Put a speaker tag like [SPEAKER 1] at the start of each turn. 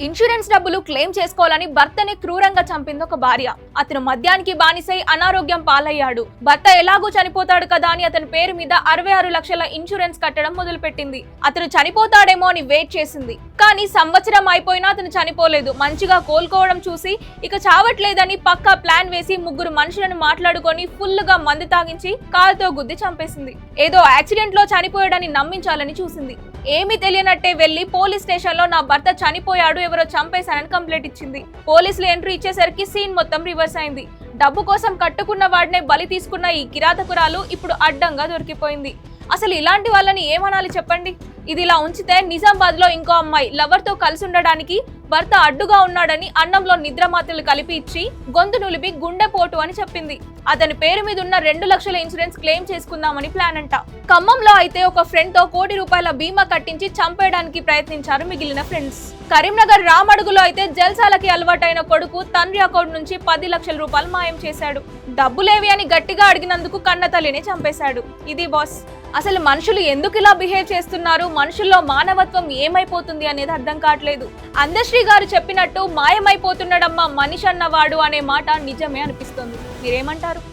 [SPEAKER 1] Insurance డబ్బులు claim చేసుకోవాలని భర్తని క్రూరంగా చంపింది ఒక భార్య. అతను మద్యానికి బానిసై అనారోగ్యం పాలయ్యాడు. భర్త ఎలాగూ చనిపోతాడు కదా అని అతని పేరు మీద 66 లక్షల ఇన్సూరెన్స్ కట్టడం మొదలుపెట్టింది. అతను చనిపోతాడేమో అని వెయిట్ చేసింది. కానీ సంవత్సరం అయిపోయినా అతను చనిపోలేదు. మంచిగా కోలుకోవడం చూసి ఇక చావట్లేదని పక్కా ప్లాన్ వేసి 3 మనుషులను మాట్లాడుకొని ఫుల్ గా మందు తాగించి కాలుతో గుద్ది చంపేసింది. ఏదో యాక్సిడెంట్ లో చనిపోయాడని నమ్మించాలని చూసింది. ఏమీ తెలియనట్టే వెళ్లి పోలీస్ స్టేషన్ లో నా భర్త చనిపోయాడు, ఎవరో చంపేశానని కంప్లైంట్ ఇచ్చింది. పోలీసులు ఎంట్రీ ఇచ్చేసరికి సీన్ మొత్తం రివర్స్ అయింది. డబ్బు కోసం కట్టుకున్న వాడినే బలి తీసుకున్న ఈ కిరాతకురాలు ఇప్పుడు అడ్డంగా దొరికిపోయింది. అసలు ఇలాంటి వాళ్ళని ఏమనాలి చెప్పండి. ఇది ఇలా ఉంచితే నిజామాబాద్ లో ఇంకో అమ్మాయి లవర్ తో కలిసి ఉండడానికి భర్త అడ్డుగా ఉన్నాడని అన్నంలో నిద్రమాత్రలు కలిపి ఇచ్చి గొంతు నులిపి గుండెపోటు అని చెప్పింది. అతని పేరు మీద ఉన్న 2 లక్షల ఇన్సూరెన్స్ క్లెయిమ్ చేసుకుందామని ప్లాన్ అంట. ఖమ్మంలో అయితే ఒక ఫ్రెండ్ తో ₹1 కోటి బీమా కట్టించి చంపేయడానికి ప్రయత్నించారు మిగిలిన ఫ్రెండ్స్. కరీంనగర్ రామడుగులో అయితే జల్సాలకి అలవాటైన కొడుకు తండ్రి అకౌంట్ నుంచి ₹10 లక్షలు మాయం చేశాడు. డబ్బులేవి అని గట్టిగా అడిగినందుకు కన్న తల్లిని చంపేశాడు. ఇది బాస్. అసలు మనుషులు ఎందుకు ఇలా బిహేవ్ చేస్తున్నారు, మనుషుల్లో మానవత్వం ఏమైపోతుంది అనేది అర్థం కావట్లేదు. అందశ్రీ గారు చెప్పినట్టు మాయమైపోతున్నాడమ్మా మనిషి అన్నవాడు అనే మాట నిజమే అనిపిస్తుంది. మీరేమంటారు?